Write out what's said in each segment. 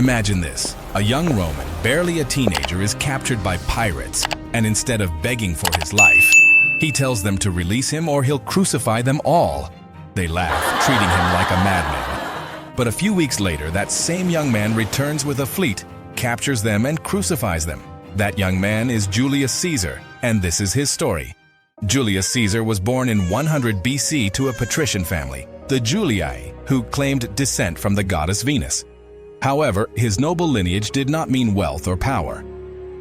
Imagine this. A young Roman, barely a teenager, is captured by pirates, and instead of begging for his life, he tells them to release him or he'll crucify them all. They laugh, treating him like a madman. But a few weeks later, that same young man returns with a fleet, captures them, and crucifies them. That young man is Julius Caesar, and this is his story. Julius Caesar was born in 100 BC to a patrician family, the Julii, who claimed descent from the goddess Venus. However, his noble lineage did not mean wealth or power.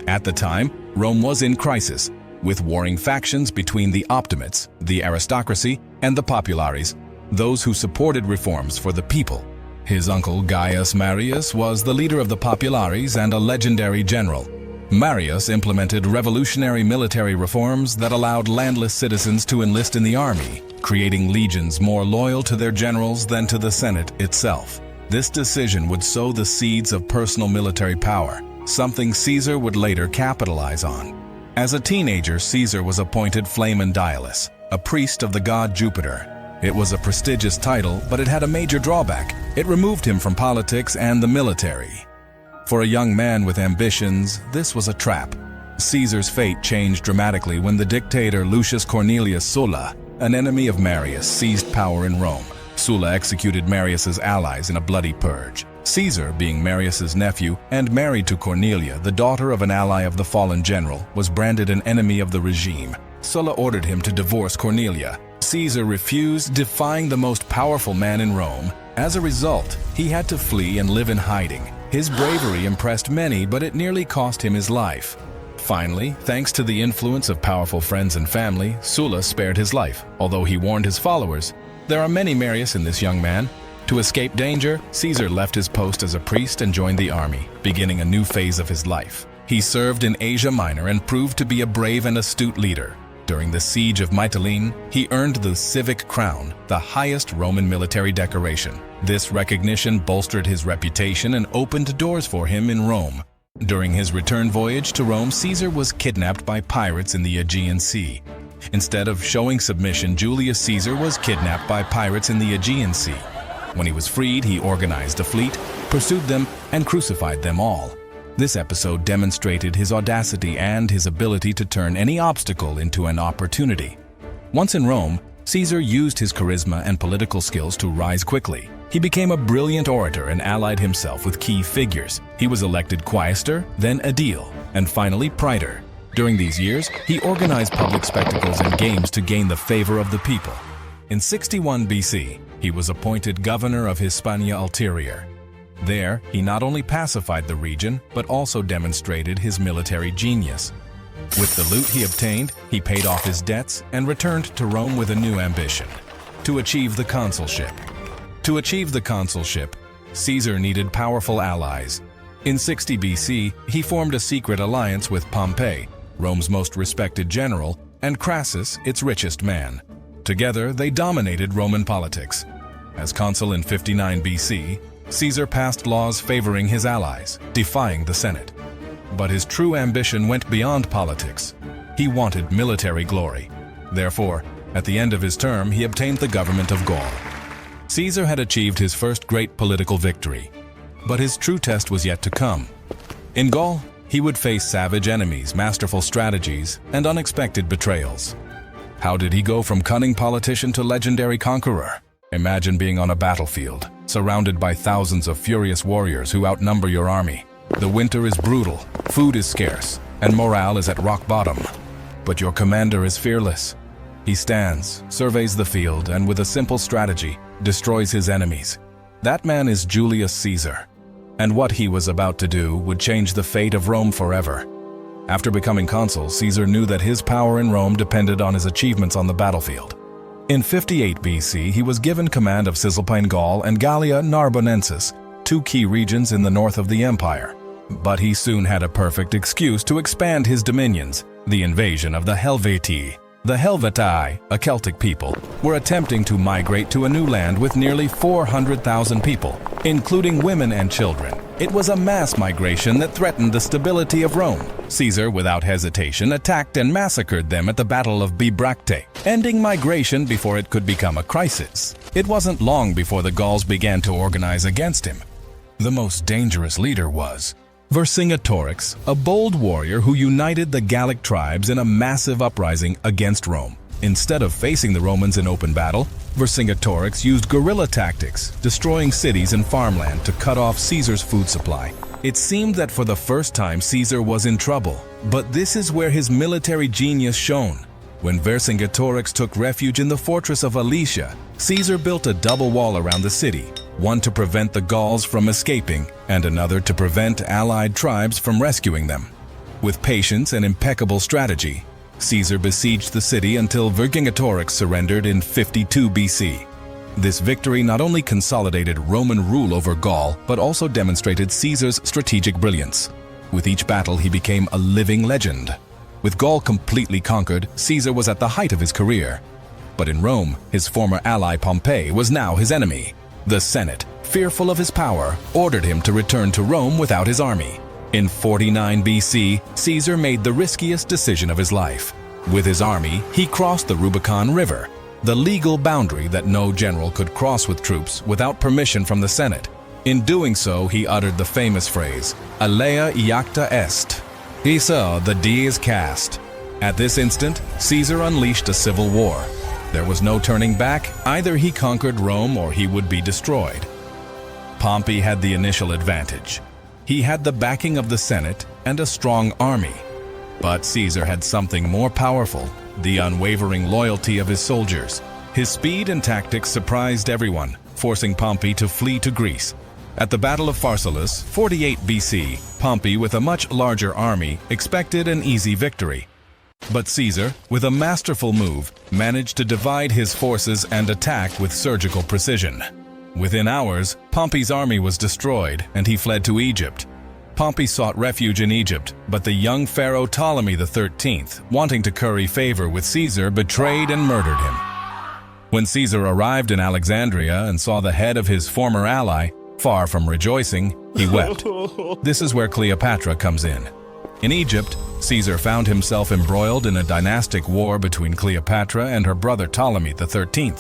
At the time, Rome was in crisis, with warring factions between the optimates, the aristocracy, and the populares, those who supported reforms for the people. His uncle Gaius Marius was the leader of the populares and a legendary general. Marius implemented revolutionary military reforms that allowed landless citizens to enlist in the army, creating legions more loyal to their generals than to the Senate itself. This decision would sow the seeds of personal military power, something Caesar would later capitalize on. As a teenager, Caesar was appointed Flamen Dialis, a priest of the god Jupiter. It was a prestigious title, but it had a major drawback. It removed him from politics and the military. For a young man with ambitions, this was a trap. Caesar's fate changed dramatically when the dictator Lucius Cornelius Sulla, an enemy of Marius, seized power in Rome. Sulla executed Marius's allies in a bloody purge. Caesar, being Marius's nephew and married to Cornelia, the daughter of an ally of the fallen general, was branded an enemy of the regime. Sulla ordered him to divorce Cornelia. Caesar refused, defying the most powerful man in Rome. As a result, he had to flee and live in hiding. His bravery impressed many, but it nearly cost him his life. Finally, thanks to the influence of powerful friends and family, Sulla spared his life, although he warned his followers. There are many Marius in this young man. To escape danger, Caesar left his post as a priest and joined the army, beginning a new phase of his life. He served in Asia Minor and proved to be a brave and astute leader. During the siege of Mytilene, he earned the civic crown, the highest Roman military decoration. This recognition bolstered his reputation and opened doors for him in Rome. During his return voyage to Rome, Caesar was kidnapped by pirates in the Aegean Sea. Instead of showing submission, Julius Caesar was kidnapped by pirates in the Aegean Sea. When he was freed, he organized a fleet, pursued them, and crucified them all. This episode demonstrated his audacity and his ability to turn any obstacle into an opportunity. Once in Rome, Caesar used his charisma and political skills to rise quickly. He became a brilliant orator and allied himself with key figures. He was elected quaestor, then aedile, and finally praetor. During these years, he organized public spectacles and games to gain the favor of the people. In 61 BC, he was appointed governor of Hispania Ulterior. There, he not only pacified the region, but also demonstrated his military genius. With the loot he obtained, he paid off his debts and returned to Rome with a new ambition: to achieve the consulship. To achieve the consulship, Caesar needed powerful allies. In 60 BC, he formed a secret alliance with Pompey, Rome's most respected general, and Crassus, its richest man. Together, they dominated Roman politics. As consul in 59 BC, Caesar passed laws favoring his allies, defying the Senate. But his true ambition went beyond politics. He wanted military glory. Therefore, at the end of his term, he obtained the government of Gaul. Caesar had achieved his first great political victory, but his true test was yet to come. In Gaul, he would face savage enemies, masterful strategies, and unexpected betrayals. How did he go from cunning politician to legendary conqueror? Imagine being on a battlefield, surrounded by thousands of furious warriors who outnumber your army. The winter is brutal, food is scarce, and morale is at rock bottom. But your commander is fearless. He stands, surveys the field, and with a simple strategy, destroys his enemies. That man is Julius Caesar. And what he was about to do would change the fate of Rome forever. After becoming consul, Caesar knew that his power in Rome depended on his achievements on the battlefield. In 58 BC, he was given command of Cisalpine Gaul and Gallia Narbonensis, two key regions in the north of the empire. But he soon had a perfect excuse to expand his dominions: the invasion of the Helvetii. The Helvetii, a Celtic people, were attempting to migrate to a new land with nearly 400,000 people, including women and children. It was a mass migration that threatened the stability of Rome. Caesar, without hesitation, attacked and massacred them at the Battle of Bibracte, ending migration before it could become a crisis. It wasn't long before the Gauls began to organize against him. The most dangerous leader was Vercingetorix, a bold warrior who united the Gallic tribes in a massive uprising against Rome. Instead of facing the Romans in open battle, Vercingetorix used guerrilla tactics, destroying cities and farmland to cut off Caesar's food supply. It seemed that for the first time Caesar was in trouble, but this is where his military genius shone. When Vercingetorix took refuge in the fortress of Alesia, Caesar built a double wall around the city, one to prevent the Gauls from escaping and another to prevent allied tribes from rescuing them. With patience and impeccable strategy, Caesar besieged the city until Vercingetorix surrendered in 52 BC. This victory not only consolidated Roman rule over Gaul, but also demonstrated Caesar's strategic brilliance. With each battle, he became a living legend. With Gaul completely conquered, Caesar was at the height of his career. But in Rome, his former ally Pompey was now his enemy. The Senate, fearful of his power, ordered him to return to Rome without his army. In 49 BC, Caesar made the riskiest decision of his life. With his army, he crossed the Rubicon River, the legal boundary that no general could cross with troops without permission from the Senate. In doing so, he uttered the famous phrase, "Alea iacta est." He saw the die is cast. At this instant, Caesar unleashed a civil war. There was no turning back. Either he conquered Rome or he would be destroyed. Pompey had the initial advantage. He had the backing of the Senate and a strong army. But Caesar had something more powerful, the unwavering loyalty of his soldiers. His speed and tactics surprised everyone, forcing Pompey to flee to Greece. At the Battle of Pharsalus, 48 BC, Pompey, with a much larger army, expected an easy victory. But Caesar, with a masterful move, managed to divide his forces and attack with surgical precision. Within hours, Pompey's army was destroyed and he fled to Egypt. Pompey sought refuge in Egypt, but the young pharaoh Ptolemy XIII, wanting to curry favor with Caesar, betrayed and murdered him. When Caesar arrived in Alexandria and saw the head of his former ally, far from rejoicing, he wept. This is where Cleopatra comes in. In Egypt, Caesar found himself embroiled in a dynastic war between Cleopatra and her brother Ptolemy XIII.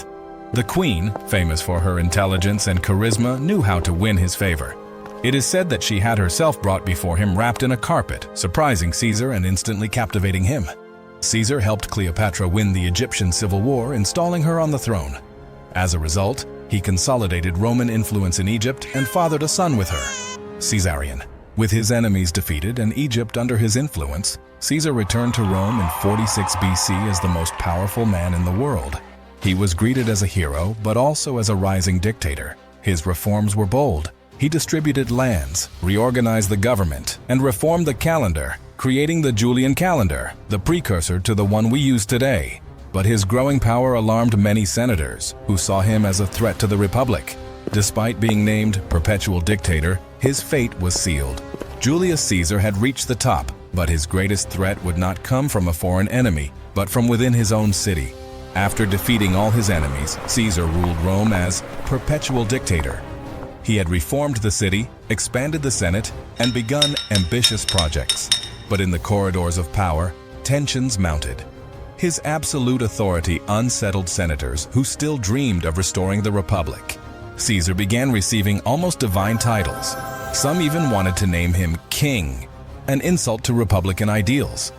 The queen, famous for her intelligence and charisma, knew how to win his favor. It is said that she had herself brought before him wrapped in a carpet, surprising Caesar and instantly captivating him. Caesar helped Cleopatra win the Egyptian civil war, installing her on the throne. As a result, he consolidated Roman influence in Egypt and fathered a son with her, Caesarion. With his enemies defeated and Egypt under his influence, Caesar returned to Rome in 46 BC as the most powerful man in the world. He was greeted as a hero, but also as a rising dictator. His reforms were bold. He distributed lands, reorganized the government, and reformed the calendar, creating the Julian calendar, the precursor to the one we use today. But his growing power alarmed many senators, who saw him as a threat to the Republic. Despite being named perpetual dictator, his fate was sealed. Julius Caesar had reached the top, but his greatest threat would not come from a foreign enemy, but from within his own city. After defeating all his enemies, Caesar ruled Rome as perpetual dictator. He had reformed the city, expanded the Senate, and begun ambitious projects. But in the corridors of power, tensions mounted. His absolute authority unsettled senators who still dreamed of restoring the Republic. Caesar began receiving almost divine titles. Some even wanted to name him king, an insult to Republican ideals.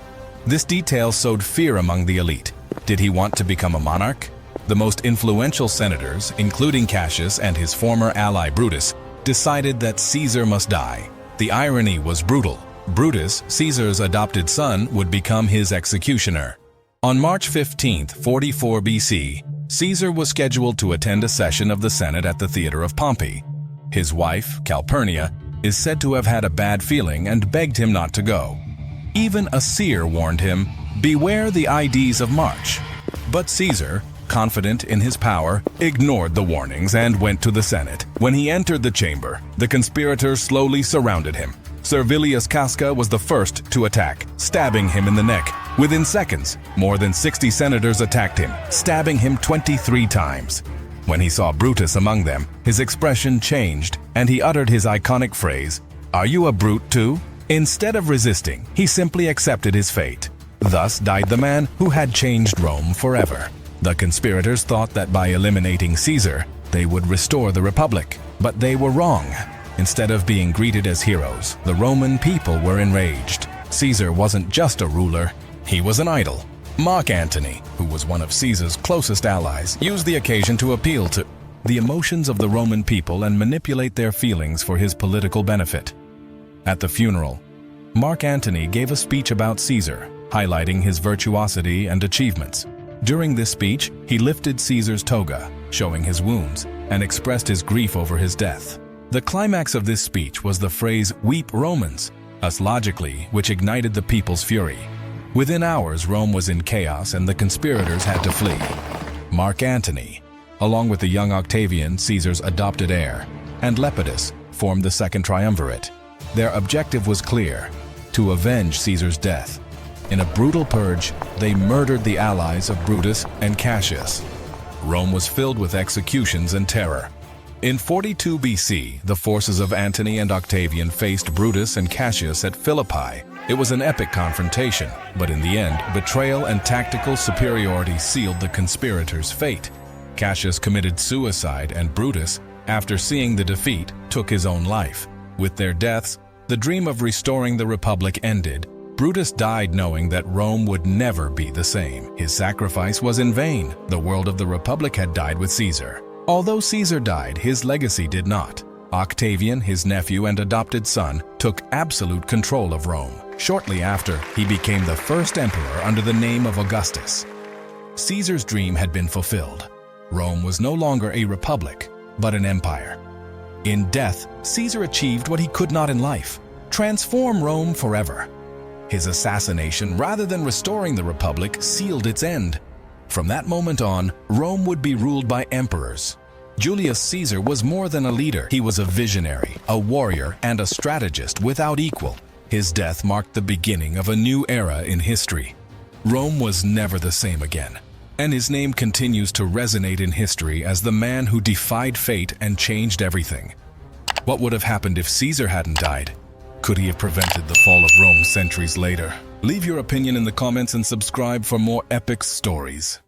This detail sowed fear among the elite. Did he want to become a monarch? The most influential senators, including Cassius and his former ally Brutus, decided that Caesar must die. The irony was brutal. Brutus, Caesar's adopted son, would become his executioner. On March 15, 44 BC, Caesar was scheduled to attend a session of the Senate at the theater of Pompey. His wife, Calpurnia, is said to have had a bad feeling and begged him not to go. Even a seer warned him, "Beware the Ides of March." But Caesar, confident in his power, ignored the warnings and went to the Senate. When he entered the chamber, the conspirators slowly surrounded him. Servilius Casca was the first to attack, stabbing him in the neck. Within seconds, more than 60 senators attacked him, stabbing him 23 times. When he saw Brutus among them, his expression changed, and he uttered his iconic phrase, "Are you a brute too?" Instead of resisting, he simply accepted his fate. Thus died the man who had changed Rome forever. The conspirators thought that by eliminating Caesar, they would restore the Republic, but they were wrong. Instead of being greeted as heroes, the Roman people were enraged. Caesar wasn't just a ruler, he was an idol. Mark Antony, who was one of Caesar's closest allies, used the occasion to appeal to the emotions of the Roman people and manipulate their feelings for his political benefit. At the funeral, Mark Antony gave a speech about Caesar, highlighting his virtuosity and achievements. During this speech, he lifted Caesar's toga, showing his wounds, and expressed his grief over his death. The climax of this speech was the phrase, "Weep Romans," us logically, which ignited the people's fury. Within hours, Rome was in chaos and the conspirators had to flee. Mark Antony, along with the young Octavian, Caesar's adopted heir, and Lepidus, formed the Second Triumvirate. Their objective was clear: to avenge Caesar's death. In a brutal purge, they murdered the allies of Brutus and Cassius. Rome was filled with executions and terror. In 42 BC, the forces of Antony and Octavian faced Brutus and Cassius at Philippi. It was an epic confrontation, but in the end, betrayal and tactical superiority sealed the conspirators' fate. Cassius committed suicide, and Brutus, after seeing the defeat, took his own life. With their deaths, the dream of restoring the Republic ended. Brutus died knowing that Rome would never be the same. His sacrifice was in vain. The world of the Republic had died with Caesar. Although Caesar died, his legacy did not. Octavian, his nephew and adopted son, took absolute control of Rome. Shortly after, he became the first emperor under the name of Augustus. Caesar's dream had been fulfilled. Rome was no longer a republic, but an empire. In death, Caesar achieved what he could not in life: transform Rome forever. His assassination, rather than restoring the Republic, sealed its end. From that moment on, Rome would be ruled by emperors. Julius Caesar was more than a leader. He was a visionary, a warrior, and a strategist without equal. His death marked the beginning of a new era in history. Rome was never the same again, and his name continues to resonate in history as the man who defied fate and changed everything. What would have happened if Caesar hadn't died? Could he have prevented the fall of Rome centuries later? Leave your opinion in the comments and subscribe for more epic stories.